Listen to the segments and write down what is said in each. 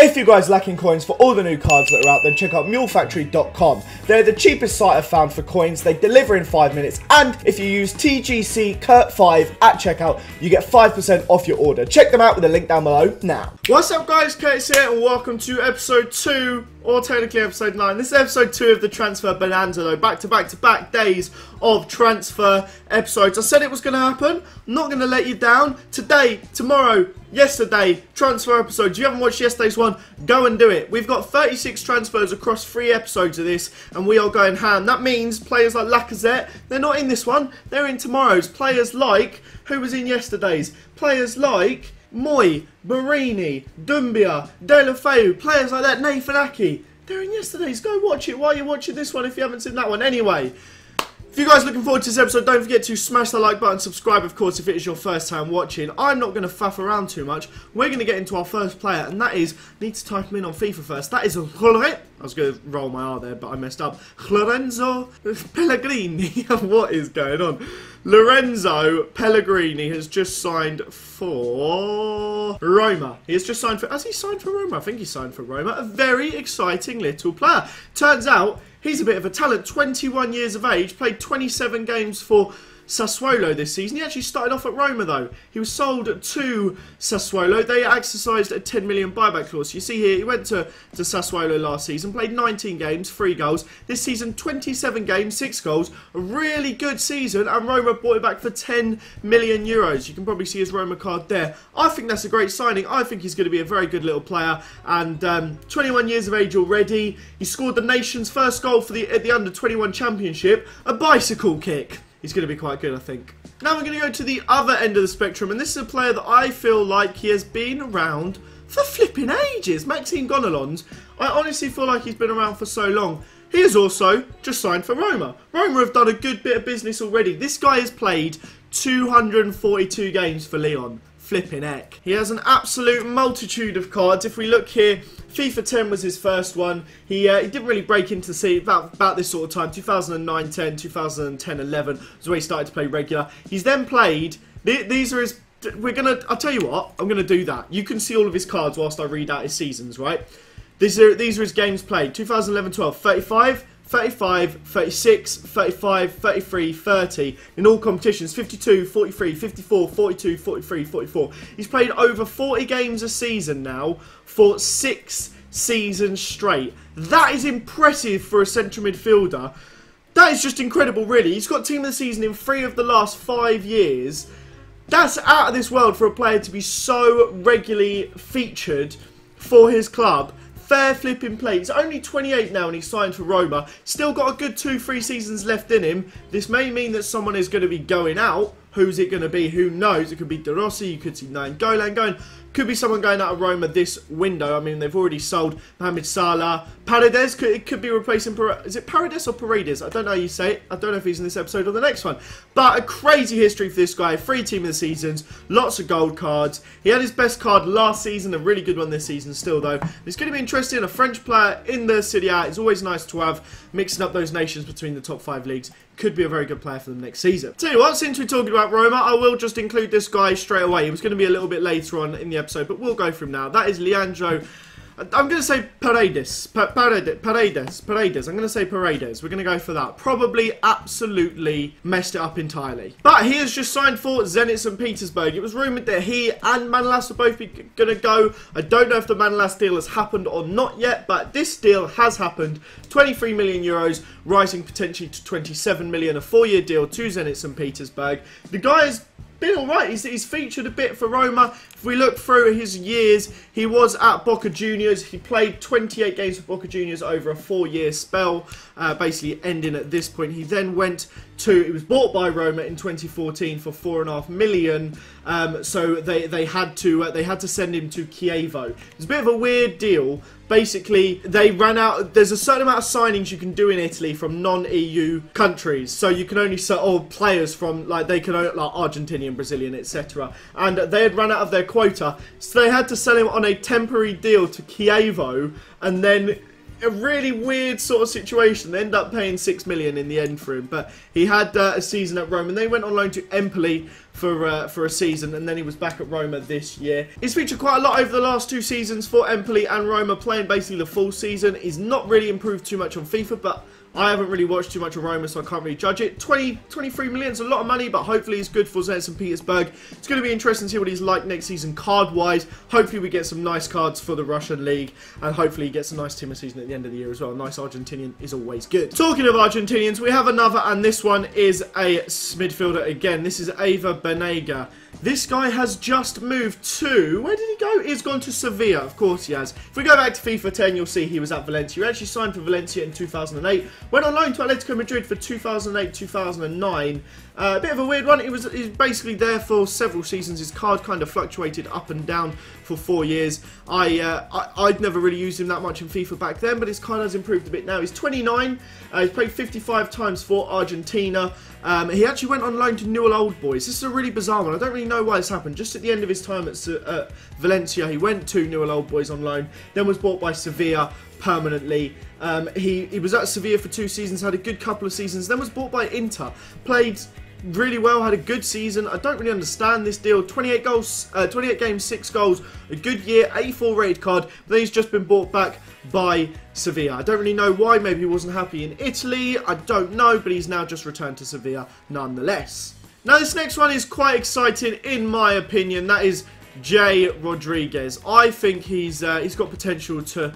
If you guys lacking coins for all the new cards that are out, then check out mulefactory.com. They're the cheapest site I've found for coins. They deliver in 5 minutes. And if you use TGC Kurt5 at checkout, you get 5% off your order. Check them out with the link down below now. What's up guys, Curtis here and welcome to episode 2, or technically episode 9. This is episode 2 of the transfer bonanza though. Back to back days of transfer episodes. I said it was going to happen. I'm not going to let you down. Today, tomorrow, yesterday, transfer episodes. If you haven't watched yesterday's one, go and do it. We've got 36 transfers across 3 episodes of this, and we are going ham. That means players like Lacazette, they're not in this one, they're in tomorrow's. Players like, who was in yesterday's? Players like MOOY, BORINI, Dumbia, Delafeu, players like that, Nathan Aki, they're in yesterday's. Go watch it while you're watching this one if you haven't seen that one. Anyway, if you guys are looking forward to this episode, don't forget to smash the like button, subscribe of course if it is your first time watching. I'm not going to faff around too much. We're going to get into our first player, and that is, I need to type him in on FIFA first, that is I was going to roll my R there, but I messed up. Lorenzo Pellegrini. What is going on? Lorenzo Pellegrini has just signed for Roma. He has just signed for... Has he signed for Roma? I think he signed for Roma. A very exciting little player. Turns out he's a bit of a talent. 21 years of age. Played 27 games for Sassuolo this season. He actually started off at Roma though. He was sold to Sassuolo. They exercised a 10 million buyback clause. You see here, he went to Sassuolo last season, played 19 games, 3 goals. This season, 27 games, 6 goals. A really good season, and Roma bought it back for 10 million euros. You can probably see his Roma card there. I think that's a great signing. I think he's going to be a very good little player, and 21 years of age already. He scored the nation's first goal for the Under-21 Championship, a bicycle kick. He's going to be quite good, I think. Now we're going to go to the other end of the spectrum, and this is a player that I feel like he has been around for flipping ages. Maxime Gonalons. I honestly feel like he's been around for so long. He has also just signed for Roma. Roma have done a good bit of business already. This guy has played 242 games for Lyon. Flipping heck. He has an absolute multitude of cards. If we look here, FIFA 10 was his first one. He didn't really break into the scene about this sort of time. 2009-10, 2010-11 was where he started to play regular. He's then played... These are his... I'll tell you what, I'm going to do that. You can see all of his cards whilst I read out his seasons, right? These are his games played. 2011-12, 35... 35, 36, 35, 33, 30 in all competitions. 52, 43, 54, 42, 43, 44. He's played over 40 games a season now for 6 seasons straight. That is impressive for a central midfielder. That is just incredible, really. He's got team of the season in 3 of the last 5 years. That's out of this world for a player to be so regularly featured for his club. Fair flipping play. He's only 28 now and he's signed for Roma. Still got a good 2-3 seasons left in him. This may mean that someone is going to be going out. Who's it going to be? Who knows? It could be De Rossi. You could see Nainggolan going. Could be someone going out of Roma this window. I mean, they've already sold Mohamed Salah. Paredes, it could be replacing... Is it Paredes or Paredes? I don't know how you say it. I don't know if he's in this episode or the next one. But a crazy history for this guy. 3 team of the seasons. Lots of gold cards. He had his best card last season. A really good one this season still, though. It's going to be interesting. A French player in the Serie A. It's always nice to have, mixing up those nations between the top 5 leagues. Could be a very good player for them next season. Tell you what, since we're talking about Roma, I will just include this guy straight away. It was going to be a little bit later on in the episode, but we'll go from now. That is Leandro. I'm going to say Paredes. Paredes. I'm going to say Paredes. We're going to go for that. Probably absolutely messed it up entirely. But he has just signed for Zenit St. Petersburg. It was rumoured that he and Manolas would both be going to go. I don't know if the Manolas deal has happened or not yet, but this deal has happened. 23 million euros, rising potentially to 27 million. A 4-year deal to Zenit St. Petersburg. The guy has been alright. He's featured a bit for Roma. If we look through his years, he was at Boca Juniors. He played 28 games for Boca Juniors over a 4-year spell, basically ending at this point. He then went to... It was bought by Roma in 2014 for 4.5 million. So they had to send him to Chievo. It's a bit of a weird deal. Basically, they ran out... There's a certain amount of signings you can do in Italy from non-EU countries. So you can only sell... Or players from... Like, they can own, like, Argentinian, Brazilian, etc. And they had run out of their quota. So they had to sell him on a temporary deal to Chievo. And then a really weird sort of situation. They ended up paying 6 million in the end for him, but he had a season at Rome, and they went on loan to Empoli for a season, and then he was back at Roma this year. He's featured quite a lot over the last 2 seasons for Empoli and Roma, playing basically the full season. He's not really improved too much on FIFA, but I haven't really watched too much of Roma, so I can't really judge it. 23 million is a lot of money, but hopefully he's good for Zenit St. Petersburg. It's going to be interesting to see what he's like next season card-wise. Hopefully we get some nice cards for the Russian League, and hopefully he gets a nice team of season at the end of the year as well. A nice Argentinian is always good. Talking of Argentinians, we have another, and this one is a midfielder again. This is Ava Banega. This guy has just moved to... Where did he go? He's gone to Sevilla. Of course he has. If we go back to FIFA 10, you'll see he was at Valencia. He actually signed for Valencia in 2008. Went on loan to Atletico Madrid for 2008-2009. A bit of a weird one. He was basically there for several seasons. His card kind of fluctuated up and down for 4 years. I'd never really used him that much in FIFA back then, but his card has improved a bit now. He's 29. He's played 55 times for Argentina. He actually went on loan to Newell Old Boys. This is a really bizarre one. I don't really know why this happened. Just at the end of his time at Valencia, he went to Newell Old Boys on loan, then was bought by Sevilla permanently. He was at Sevilla for 2 seasons, had a good couple of seasons, then was bought by Inter. Played really well, had a good season. I don't really understand this deal. 28 goals, 28 games, 6 goals, a good year, 84 rated card. But then he's just been bought back by Sevilla. I don't really know why. Maybe he wasn't happy in Italy. I don't know, but he's now just returned to Sevilla nonetheless. Now this next one is quite exciting in my opinion. That is Jay Rodriguez. I think he's got potential to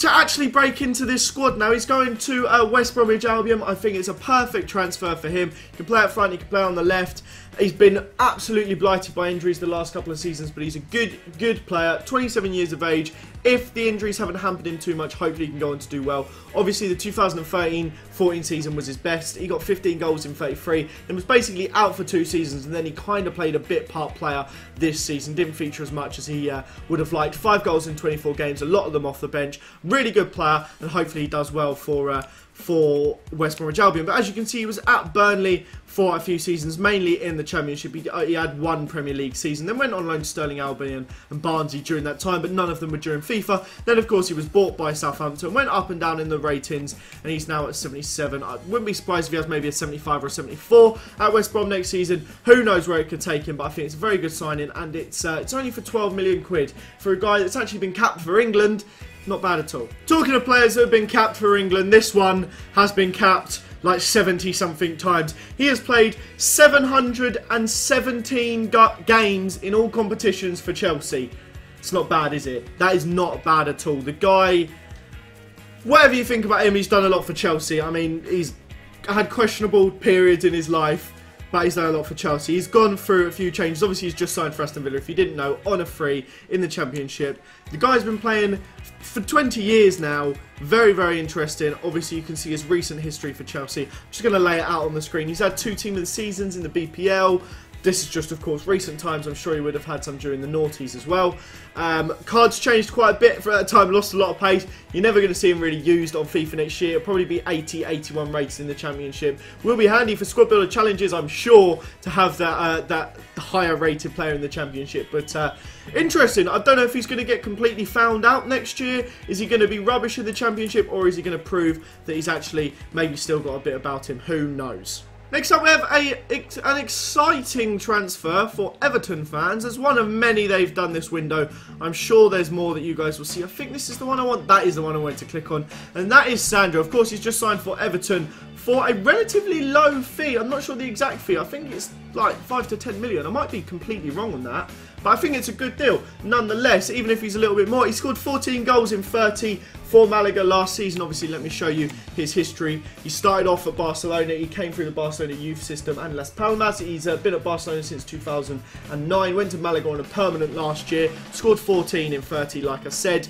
actually break into this squad now. He's going to West Bromwich Albion. I think it's a perfect transfer for him. He can play up front, he can play on the left. He's been absolutely blighted by injuries the last couple of seasons, but he's a good player, 27 years of age. If the injuries haven't hampered him too much, hopefully he can go on to do well. Obviously, the 2013-14 season was his best. He got 15 goals in 33, and was basically out for 2 seasons, and then he kind of played a bit part player this season. Didn't feature as much as he would have liked. 5 goals in 24 games, a lot of them off the bench. Really good player, and hopefully he does well for West Bromwich Albion. But as you can see, he was at Burnley for a few seasons, mainly in the Championship. He had 1 Premier League season, then went on loan to Sterling Albion and Barnsley during that time, but none of them were during FIFA. Then, of course, he was bought by Southampton, went up and down in the ratings, and he's now at 77. I wouldn't be surprised if he has maybe a 75 or a 74 at West Brom next season. Who knows where it could take him, but I think it's a very good signing, and it's only for 12 million quid for a guy that's actually been capped for England. Not bad at all. Talking of players that have been capped for England, this one has been capped like 70-something times. He has played 717 games in all competitions for Chelsea. It's not bad, is it? That is not bad at all. The guy, whatever you think about him, he's done a lot for Chelsea. I mean, he's had questionable periods in his life, but he's done a lot for Chelsea. He's gone through a few changes. Obviously, he's just signed for Aston Villa, if you didn't know, on a free in the Championship. The guy's been playing for 20 years now. Very, very interesting. Obviously, you can see his recent history for Chelsea. I'm just going to lay it out on the screen. He's had 2 team of the seasons in the BPL. This is just, of course, recent times. I'm sure he would have had some during the noughties as well. Cards changed quite a bit for that time, lost a lot of pace. You're never going to see him really used on FIFA next year. It'll probably be 80, 81 rated in the Championship. Will be handy for squad builder challenges, I'm sure, to have that higher rated player in the Championship. But interesting. I don't know if he's going to get completely found out next year. Is he going to be rubbish in the Championship, or is he going to prove that he's actually maybe still got a bit about him? Who knows? Next up, we have an exciting transfer for Everton fans. There's one of many they've done this window. I'm sure there's more that you guys will see. I think this is the one I want. That is the one I wanted to click on. And that is Sandro. Of course, he's just signed for Everton for a relatively low fee. I'm not sure the exact fee. I think it's like 5 to 10 million. I might be completely wrong on that, but I think it's a good deal. Nonetheless, even if he's a little bit more, he scored 14 goals in 30 for Malaga last season. Obviously, let me show you his history. He started off at Barcelona. He came through the Barcelona youth system and Las Palmas. He's been at Barcelona since 2009. Went to Malaga on a permanent last year. Scored 14 in 30, like I said.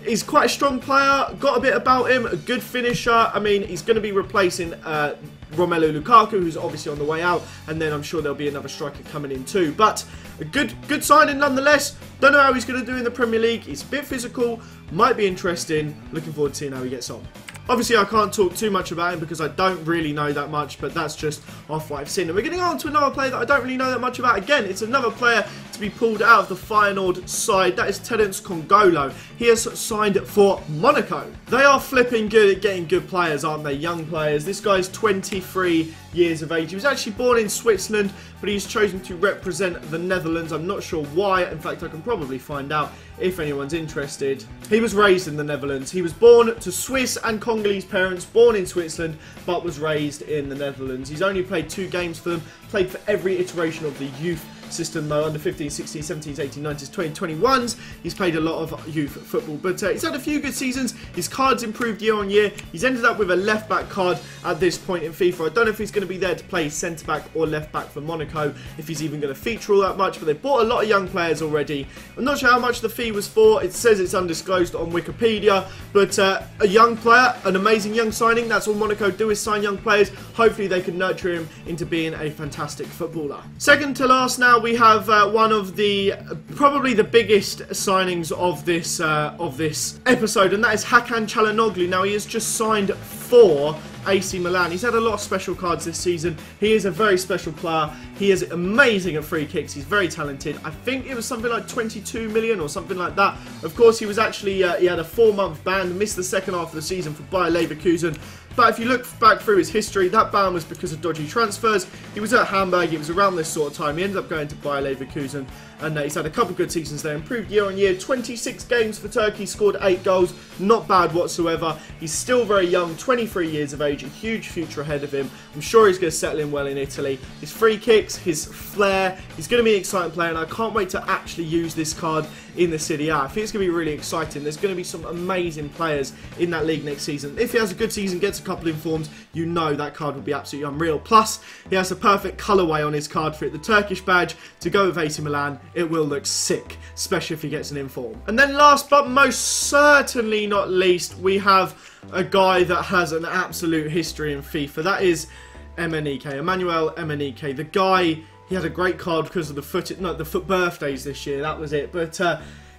He's quite a strong player, got a bit about him, a good finisher. I mean, he's going to be replacing Romelu Lukaku, who's obviously on the way out, and then I'm sure there'll be another striker coming in too. But a good signing nonetheless. Don't know how he's going to do in the Premier League. He's a bit physical, might be interesting. Looking forward to seeing how he gets on. Obviously, I can't talk too much about him because I don't really know that much, but that's just off what I've seen. And we're getting on to another player that I don't really know that much about. Again, it's another player. It's to be pulled out of the Feyenoord side. That is Terence Congolo. He has signed for Monaco. They are flipping good at getting good players, aren't they? Young players. This guy's 23 years of age. He was actually born in Switzerland, but he's chosen to represent the Netherlands. I'm not sure why. In fact, I can probably find out if anyone's interested. He was raised in the Netherlands. He was born to Swiss and Congolese parents, born in Switzerland, but was raised in the Netherlands. He's only played 2 games for them, played for every iteration of the youth system though, under 15s, 16s, 17s, 18s, 19s, 20s, 21s. He's played a lot of youth football, but he's had a few good seasons. His card's improved year on year. He's ended up with a left back card at this point in FIFA. I don't know if he's going to be there to play centre back or left back for Monaco, if he's even going to feature all that much, but they bought a lot of young players already. I'm not sure how much the fee was for. It says it's undisclosed on Wikipedia, but a young player, an amazing young signing. That's all Monaco do, is sign young players. Hopefully they can nurture him into being a fantastic footballer. Second to last now, we have one of the probably the biggest signings of this episode, and that is Calhanoglu. Now he has just signed for AC Milan. He's had a lot of special cards this season. He is a very special player. He is amazing at free kicks. He's very talented. I think it was something like 22 million or something like that. Of course, he was actually he had a 4-month ban, missed the second half of the season for Bayer Leverkusen. But if you look back through his history, that ban was because of dodgy transfers. He was at Hamburg. It was around this sort of time. He ended up going to Bayer Leverkusen, and he's had a couple good seasons there. Improved year on year. 26 games for Turkey, scored 8 goals. Not bad whatsoever. He's still very young, 23 years of age. A huge future ahead of him. I'm sure he's going to settle in well in Italy. His free kicks, his flair. He's going to be an exciting player, and I can't wait to actually use this card in the Serie A. I think it's going to be really exciting. There's going to be some amazing players in that league next season. If he has a good season, gets a couple informed, you know that card will be absolutely unreal. Plus, he has a perfect colourway on his card for it. The Turkish badge to go with AC Milan. It will look sick, especially if he gets an inform. And then last but most certainly not least, we have a guy that has an absolute history in FIFA. That is Emmanuel Emenike. The guy, he had a great card because of the foot birthdays this year. That was it. But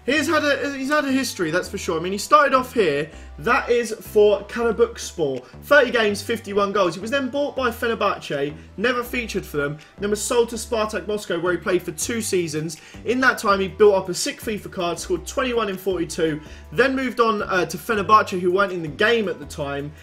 he's had a history, that's for sure. I mean, he started off here. That is for Calhanoglu. 30 games, 51 goals. He was then bought by Fenerbahce, never featured for them, then was sold to Spartak Moscow, where he played for 2 seasons. In that time, he built up a sick FIFA card, scored 21 in 42, then moved on to Fenerbahce, who weren't in the game at the time,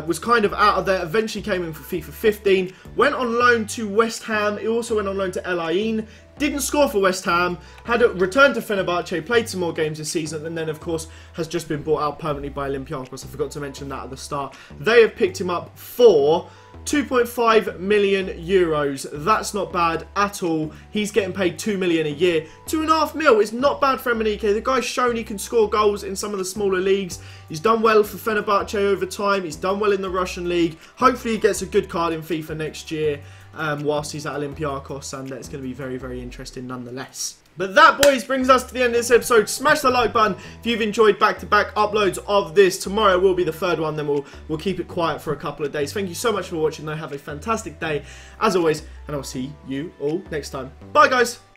was kind of out of there, eventually came in for FIFA 15, went on loan to West Ham. He also went on loan to El Ain. Didn't score for West Ham, had returned to Fenerbahce, played some more games this season, and then, of course, has just been bought out permanently by Olympiacos. I forgot to mention that at the start. They have picked him up for 2.5 million euros. That's not bad at all. He's getting paid 2 million a year. 2.5 mil is not bad for Emenike. The guy's shown he can score goals in some of the smaller leagues. He's done well for Fenerbahce over time. He's done well in the Russian league. Hopefully he gets a good card in FIFA next year. Whilst he's at Olympiacos, and it's going to be very, very interesting nonetheless. But that, boys, brings us to the end of this episode. Smash the like button if you've enjoyed back-to-back uploads of this. Tomorrow will be the 3rd one, then we'll keep it quiet for a couple of days. Thank you so much for watching, though. Have a fantastic day, as always, and I'll see you all next time. Bye, guys!